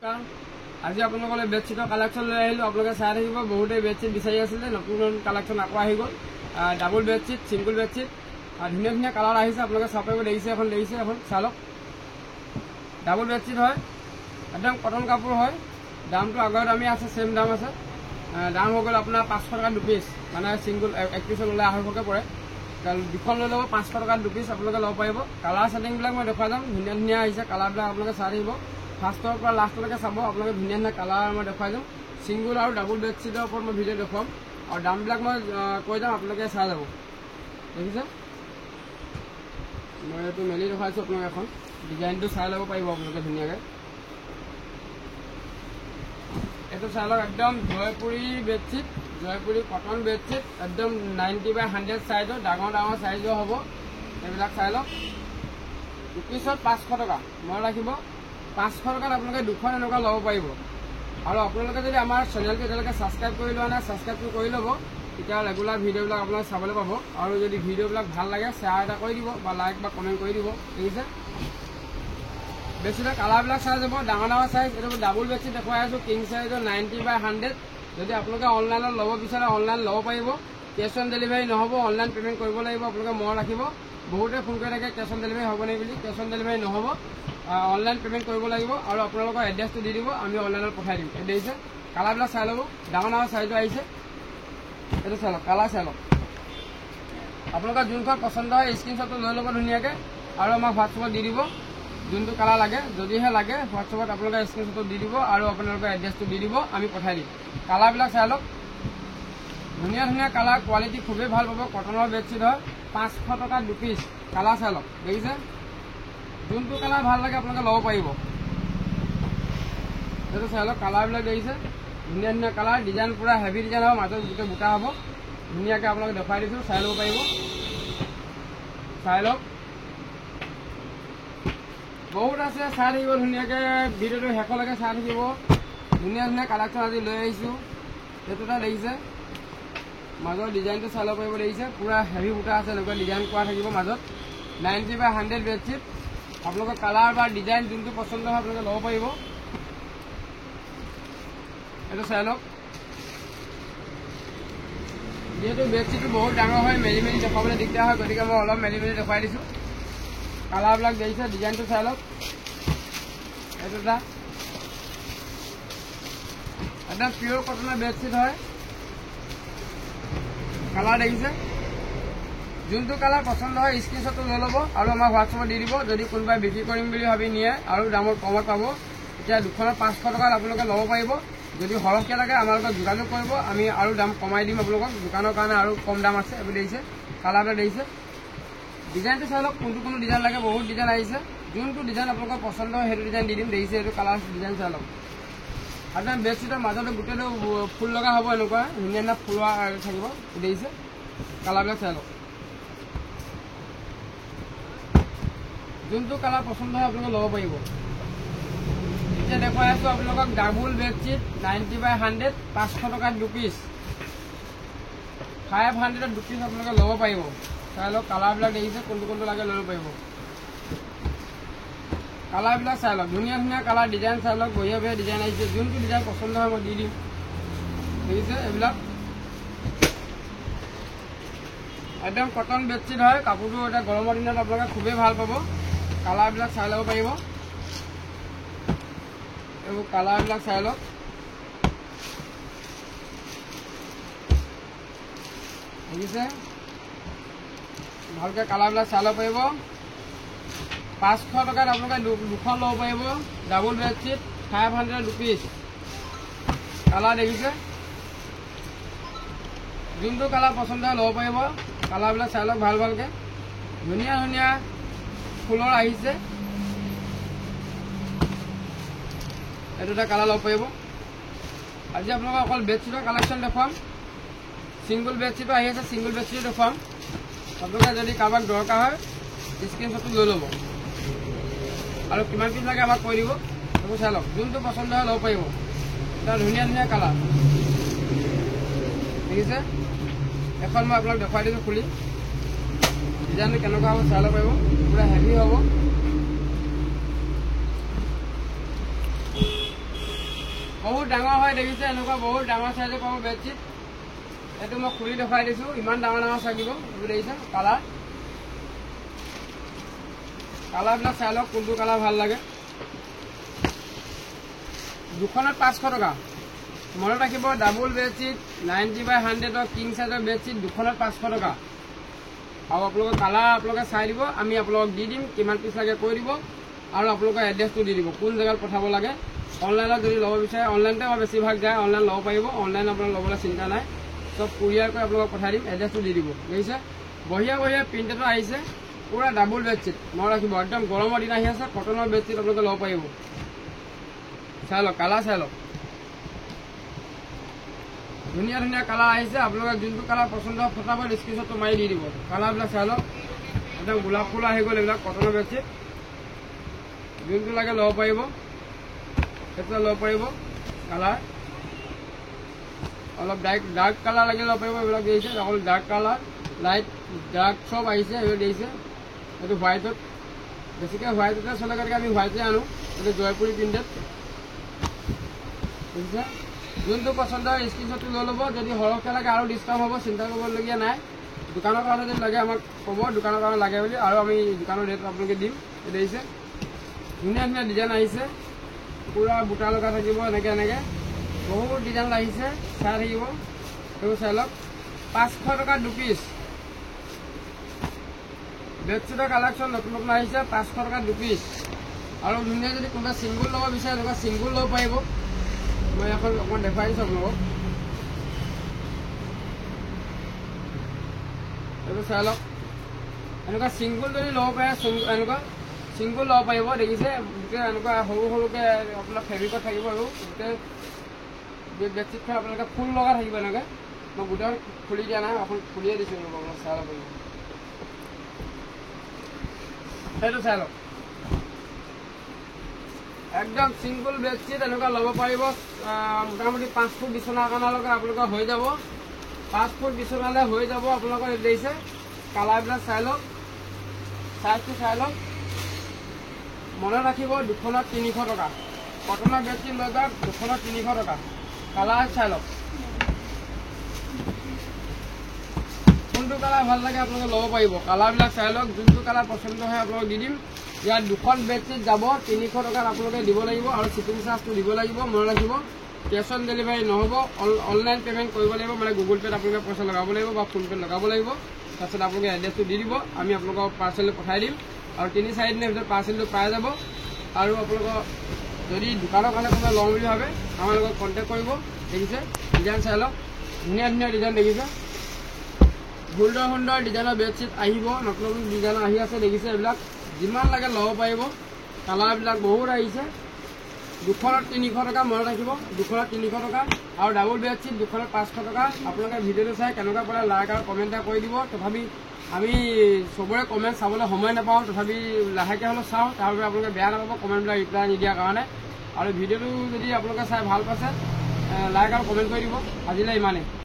আজি আপোনালোকলৈ বেডশ্বীটৰ কালেকশ্যন লৈ আহিলোঁ। আপোনালোকে চাই থাকিব। বহুতেই বেডশ্বীট বিচাৰি আছিলে, নতুন নতুন কালেকশ্যন আকৌ আহি গ'ল। ডাবল বেডশ্বীট, ছিংগুল বেডশ্বীট, ধুনীয়া ধুনীয়া কালাৰ আহিছে। আপোনালোকে চাব পাৰিব। দেখিছে এখন চাই লওক। ডাবল বেডশ্বীট হয়, একদম কটন কাপোৰ হয়। দামটো আগৰ দামেই আছে, ছেম দাম আছে। দাম হৈ গ'ল আপোনাৰ 500 টকা দুপিচ, মানে ছিংগুল এক পিছত ল'লে 250কৈ পৰে। দুখন লৈ ল'ব 500 টকা দুপিচ আপোনালোকে ল'ব পাৰিব। কালাৰ ছেটিংবিলাক মই দেখুৱাই যাম। ধুনীয়া ধুনীয়া আহিছে কালাৰবিলাক, আপোনালোকে চাই থাকিব। ফাৰ্ষ্টৰ পৰা লাষ্টলৈকে চাব। আপোনালোকে ধুনীয়া ধুনীয়া কালাৰ মই দেখুৱাই যাম। ছিংগুল আৰু ডাবল বেডশ্বীটৰ ওপৰত মই ভিডিঅ' দেখুৱাম, আৰু দামবিলাক মই কৈ যাম, আপোনালোকে চাই যাব। দেখিছে, মই এইটো মেলি দেখুৱাইছোঁ আপোনালোকে। এখন ডিজাইনটো চাই ল'ব পাৰিব আপোনালোকে ধুনীয়াকৈ। এইটো চাই লওক, একদম Jaipuri bedsheet, Jaipuri cotton bedsheet, একদম 90/100 চাইজৰ, ডাঙৰ ডাঙৰ চাইজৰ হ'ব। এইবিলাক চাই লওক। দুপিছত 500 টকা মই ৰাখিব। 500 টকাত আপোনালোকে দুখন এনেকুৱা ল'ব পাৰিব। আৰু আপোনালোকে যদি আমাৰ চেনেলটো এতিয়ালৈকে ছাবস্ক্ৰাইব কৰি লোৱা নাই, ছাবস্ক্ৰাইবটো কৰি ল'ব। তেতিয়া ৰেগুলাৰ ভিডিঅ'বিলাক আপোনালোকে চাবলৈ পাব। আৰু যদি ভিডিঅ'বিলাক ভাল লাগে শ্বেয়াৰ এটা কৰি দিব, বা লাইক বা কমেণ্ট কৰি দিব। দেখিছে, বেডশ্বীটৰ কালাৰবিলাক চাই যাব। ডাঙৰ ডাঙৰ চাইজ। এইটো ডাবল বেডশ্বীট দেখুৱাই আছোঁ, কিং চাইজৰ 90/100। যদি আপোনালোকে অনলাইনত ল'ব বিচাৰে অনলাইন ল'ব পাৰিব। কেছ অন ডেলিভাৰী নহ'ব, অনলাইন পে'মেণ্ট কৰিব লাগিব। আপোনালোকে মনত ৰাখিব। বহুতে ফোন কৰি থাকে কেছ অন ডেলিভাৰী হ'ব নেকি বুলি। কেছ অন ডেলিভাৰী নহ'ব, অনলাইন পে'মেণ্ট কৰিব লাগিব। আৰু আপোনালোকৰ এড্ৰেছটো দি দিব, আমি অনলাইনত পঠাই দিম। এই দেখিছে, কালাৰবিলাক চাই ল'ব। ডাঙৰ ডাঙৰ চাইজৰ আহিছে। এইটো চাই লওক, কালাৰ চাই লওক। আপোনালোকৰ যোনখন পচন্দ হয় স্ক্ৰীনশ্বটটো লৈ ল'ব ধুনীয়াকৈ, আৰু আমাক হোৱাটছএপত দি দিব যোনটো কালাৰ লাগে। যদিহে লাগে হোৱাটছএপত আপোনালোকে স্ক্ৰীনশ্বটটো দি দিব, আৰু আপোনালোকৰ এড্ৰেছটো দি দিব, আমি পঠাই দিম। কালাৰবিলাক চাই লওক। ধুনীয়া ধুনীয়া কালাৰ, কোৱালিটি খুবেই ভাল পাব। কটনৰ বেডশ্বীট হয়, 500 টকা দুপিচ। কালাৰ চাই লওক। দেখিছে, যোনটো কালাৰ ভাল লাগে আপোনালোকে ল'ব পাৰিব। সেইটো চাই লওক, কালাৰবিলাক দেখিছে। ধুনীয়া ধুনীয়া কালাৰ, ডিজাইন পূৰা হেভি ডিজাইন হ'ব, মাজত গোটেই বুটা হ'ব। ধুনীয়াকৈ আপোনালোকে দেখুৱাই দিছোঁ, চাই ল'ব পাৰিব। চাই লওক, বহুত আছে, চাই থাকিব ধুনীয়াকৈ। ভিডিঅ'টো শেষলৈকে চাই থাকিব। ধুনীয়া ধুনীয়া কালেকশ্যন আজি লৈ আহিছোঁ। সেইটো এটা দেখিছে, মাজৰ ডিজাইনটো চাই ল'ব পাৰিব। দেখিছে, পূৰা হেভি বুটা আছে, এনেকুৱা ডিজাইন কৰা থাকিব মাজত। 90/100 বেডশ্বীট। আপোনালোকৰ কালাৰ বা ডিজাইন যোনটো পচন্দ হয় আপোনালোকে ল'ব পাৰিব। এইটো চাই লওক। যিহেতু বেডশ্বীটটো বহুত ডাঙৰ হয়, মেলি মেলি দেখুৱাবলৈ দিগদাৰ হয়, গতিকে মই অলপ মেলি মেলি দেখুৱাই দিছোঁ। কালাৰবিলাক দেখিছে, ডিজাইনটো চাই লওক। এইটো এটা একদম পিয়'ৰ কটনৰ বেডশ্বীট হয়। কালাৰ দেখিছে, যোনটো কালাৰ পচন্দ হয় স্ক্ৰীনশ্বটটো লৈ ল'ব, আৰু আমাক হোৱাটছএপত দি দিব। যদি কোনোবাই বিক্ৰী কৰিম বুলি ভাবি নিয়ে আৰু দামত কমত পাব, তেতিয়া দুখনত 500 টকাত আপোনালোকে ল'ব পাৰিব। যদি সৰহকৈ লাগে আমাৰ লগত যোগাযোগ কৰিব, আমি আৰু দাম কমাই দিম আপোনালোকক। দোকানৰ কাৰণে আৰু কম দাম আছে। এইবোৰ দেখিছে, কালাৰবিলাক দেখিছে। ডিজাইনটো চাই লওক, কোনটো কোনটো ডিজাইন লাগে। বহুত ডিজাইন আহিছে, যোনটো ডিজাইন আপোনালোকৰ পচন্দ হয় সেইটো ডিজাইন দি দিম। দেখিছে, এইটো কালাৰ ডিজাইন চাই লওক। আপোনাৰ বেডশ্বীটৰ মাজতে গোটেইটো ফুল লগা হ'ব, এনেকুৱা ধুনীয়া ধুনীয়া ফুলৰ থাকিব। দেখিছে, কালাৰবিলাক চাই লওক। যোনটো কালাৰ পচন্দ হয় আপোনালোকে ল'ব পাৰিব। এতিয়া দেখুৱাই আছোঁ আপোনালোকক ডাবল বেডশ্বীট 90/100, 500 টকাত দুপিচ, 500ত দুপিচ আপোনালোকে ল'ব পাৰিব। চাই লওক, কালাৰবিলাক দেখিছে, কোনটো কোনটো লাগে ল'ব পাৰিব। কালাৰবিলাক চাই লওক, ধুনীয়া ধুনীয়া কালাৰ, ডিজাইন চাই লওক। বঢ়িয়া বঢ়িয়া ডিজাইন আহিছে, যোনটো ডিজাইন পচন্দ হয় মই দি দিম। দেখিছে, এইবিলাক একদম কটন বেডশ্বীট হয়। কাপোৰটো এতিয়া গৰমৰ দিনত আপোনালোকে খুবেই ভাল পাব। কালাৰবিলাক চাই ল'ব পাৰিব। এইবোৰ কালাৰবিলাক চাই লওক। দেখিছে, ভালকৈ কালাৰবিলাক চাই ল'ব পাৰিব। 500 টকাত আপোনালোকে দুখন ল'ব পাৰিব। Double bedsheet 500 দুপিচ। কালাৰ দেখিছে, যোনটো কালাৰ পচন্দ হয় ল'ব পাৰিব। কালাৰবিলাক চাই লওক ভাল ভালকৈ। ধুনীয়া ধুনীয়া ফুলৰ আহিছে। এইটো এটা কালাৰ ল'ব পাৰিব। আজি আপোনালোকক অকল বেডশ্বীটৰ কালেকশ্যন দেখুৱাম। ছিংগুল বেডশ্বীটো আহি আছে, ছিংগুল বেডশ্বীটো দেখুৱাম। আপোনালোকে যদি কাৰোবাক দৰকাৰ হয় স্ক্ৰীনশ্বটটো লৈ ল'ব, আৰু কিমান পিচ লাগে আমাক কৈ দিব। সেইবোৰ চাই লওক, যোনটো পচন্দ হয় ল'ব পাৰিব। এটা ধুনীয়া ধুনীয়া কালাৰ দেখিছে। এখন মই আপোনাক দেখুৱাই দিছোঁ খুলি, ডিজাইনটো কেনেকুৱা হ'ব চাই ল'ব পাৰিব। পূৰা হেভি হ'ব। বহুত ডাঙৰ হয় দেখিছে, এনেকুৱা বহুত ডাঙৰ চাইজৰ পাব বেডশ্বীট। এইটো মই খুলি দেখাই দিছোঁ, ইমান ডাঙৰ ডাঙৰ থাকিব। এইবোৰ দেখিছে কালাৰবিলাক চাই লওক কোনটো কালাৰ ভাল লাগে। দুখনত 500 টকা। মনত ৰাখিব, ডাবুল বেডশ্বীট 90/100 কিং চাইজৰ বেডশ্বীট দুখনত 500 টকা। আৰু আপোনালোকৰ কালাৰ আপোনালোকে চাই দিব, আমি আপোনালোকক দি দিম, কিমান পিচ লাগে কৈ দিব, আৰু আপোনালোকৰ এড্ৰেছটো দি দিব, কোন জেগাত পঠাব লাগে। অনলাইনত যদি ল'ব বিচাৰে, অনলাইনতে বেছিভাগ যায়, অনলাইন ল'ব পাৰিব। অনলাইন আপোনালোকে ল'বলৈ চিন্তা নাই, চব কুৰিয়াৰ কৰি আপোনালোকক পঠাই দিম, এড্ৰেছটো দি দিব। দেখিছে বঢ়িয়া বঢ়িয়া প্ৰিণ্টেডো আহিছে, পুৰা ডাবুল বেডশ্বীট। মনত ৰাখিব, একদম গৰমৰ দিন আহি আছে, কটনৰ বেডশ্বীট আপোনালোকে ল'ব পাৰিব। চাই লওক কালাৰ, চাই লওক ধুনীয়া ধুনীয়া কালাৰ আহিছে। আপোনালোকে যোনটো কালাৰ পচন্দ হয় ফটাফট স্ক্ৰীনশ্বটটো মাৰি দি দিব। কালাৰবিলাক চাই লওক, একদম গোলাপ ফুল আহি গ'ল। এইবিলাক কটনৰ বেডশ্বীট, যোনটো লাগে ল'ব পাৰিব, সেইটো ল'ব পাৰিব। কালাৰ অলপ ডাৰ্ক কালাৰ লাগে ল'ব পাৰিব। এইবিলাক দিছে অকল ডাৰ্ক কালাৰ, লাইট ডাৰ্ক চব আহিছে। এইবিলাক দিছে, এইটো হোৱাইটত, বেছিকৈ হোৱাইটতে চলে গতিকে আমি হোৱাইটে আনো। এইটো জয়পুৰী প্ৰিণ্টেড বুজিছে। যোনটো পচন্দ হয় স্ক্ৰীনশ্বটটো লৈ ল'ব। যদি সৰহকৈ লাগে আৰু ডিছকাউণ্ট হ'ব, চিন্তা কৰিবলগীয়া নাই। দোকানৰ কাৰণে যদি লাগে আমাক ক'ব, দোকানৰ কাৰণে লাগে বুলি, আৰু আমি দোকানৰ ৰেট আপোনালোকে দিম। দেখিছে ধুনীয়া ধুনীয়া ডিজাইন আহিছে, পুৰা বুটা লগা থাকিব, এনেকৈ এনেকৈ বহুত ডিজাইন আহিছে, চাই থাকিব। সেইবোৰ চাই লওক, 500 টকা 2 পিচ। বেডশ্বীটৰ কালেকশ্যন নতুন নতুন আহিছে, 500 টকা 2 পিচ। আৰু ধুনীয়া যদি কোনোবা ছিংগুল ল'ব বিচাৰে, এনেকুৱা ছিংগুল ল'ব পাৰিব। মই এখন অকণমান দেখুৱাই দিছোঁ আপোনালোকক, এইটো চাই লওক। এনেকুৱা ছিংগুল যদি ল'ব পাৰে, এনেকুৱা ছিংগুল ল'ব পাৰিব। দেখিছে গোটেই এনেকুৱা সৰু সৰুকৈ আপোনাৰ ফেব্ৰিকত থাকিব, আৰু গোটেই বেডশ্বীটখন আপোনালোকে ফুল লগা থাকিব। এনেকৈ মই গোটেই খুলি দিয়া নাই, অকণ খুলিয়ে দিছোঁ, আপোনালোকে চাই ল'ব পাৰিব। সেইটো চাই লওক, একদম চিংগুল বেডশ্বীট এনেকুৱা ল'ব পাৰিব। মোটামুটি 5 ফুট বিচনাৰ কাৰণেলৈকে আপোনালোকৰ হৈ যাব, 5 ফুট বিচনালৈ হৈ যাব আপোনালোকৰ। দেখিছে কালাৰবিলাক চাই লওক, চাইজটো চাই লওক। মনত ৰাখিব, দুখনত 300 টকা। কটনৰ বেডশ্বীট লৈ যাওক, দুখনত 300 টকা। কালাৰ চাই লওক, কোনটো কালাৰ ভাল লাগে আপোনালোকে ল'ব পাৰিব। কালাৰবিলাক চাই লওক, যোনটো কালাৰ পচন্দ হয় আপোনালোকক দি দিম। ইয়াত দুখন বেডশ্বীট যাব, 300 টকাত আপোনালোকে দিব লাগিব, আৰু শ্বিপিং চাৰ্জটো দিব লাগিব। মনত ৰাখিব, কেছ অন ডেলিভাৰী নহ'ব, অনলাইন পে'মেণ্ট কৰিব লাগিব। মানে গুগল পে'ত আপোনালোকে পইচা লগাব লাগিব বা ফোনপে'ত লগাব লাগিব। তাৰপিছত আপোনালোকে এড্ৰেছটো দি দিব, আমি আপোনালোকক পাৰ্চেলটো পঠাই দিম, আৰু 3-4 দিনৰ ভিতৰত পাৰ্চেলটো পাই যাব। আৰু আপোনালোকৰ যদি দোকানৰ কাৰণে কোনোবা লওঁ বুলি ভাবে, আমাৰ লগত কণ্টেক্ট কৰিব। দেখিছে ডিজাইন চাই লওক, ধুনীয়া ধুনীয়া ডিজাইন দেখিছে, সুন্দৰ সুন্দৰ ডিজাইনৰ বেডশ্বীট আহিব, নতুন নতুন ডিজাইনৰ আহি আছে। দেখিছে এইবিলাক যিমান লাগে ল'ব পাৰিব। কালাৰবিলাক বহুত আহিছে, দুখনত 300 টকা। মনত ৰাখিব, দুখনত 300 টকা। আৰু ডাবুল বেডশ্বীট দুখনত 500 টকা। আপোনালোকে ভিডিঅ'টো চাই কেনেকুৱা পালে লাইক আৰু কমেণ্ট এটা কৰি দিব। তথাপি আমি চবৰে কমেণ্ট চাবলৈ সময় নাপাওঁ, তথাপি লাহেকৈ হ'লেও চাওঁ। তাৰ বাবে আপোনালোকে বেয়া নাপাব কমেণ্টবিলাক ৰিপ্লাই নিদিয়াৰ কাৰণে। আৰু ভিডিঅ'টো যদি আপোনালোকে চাই ভাল পাইছে, লাইক আৰু কমেণ্ট কৰি দিব। আজিলৈ ইমানেই।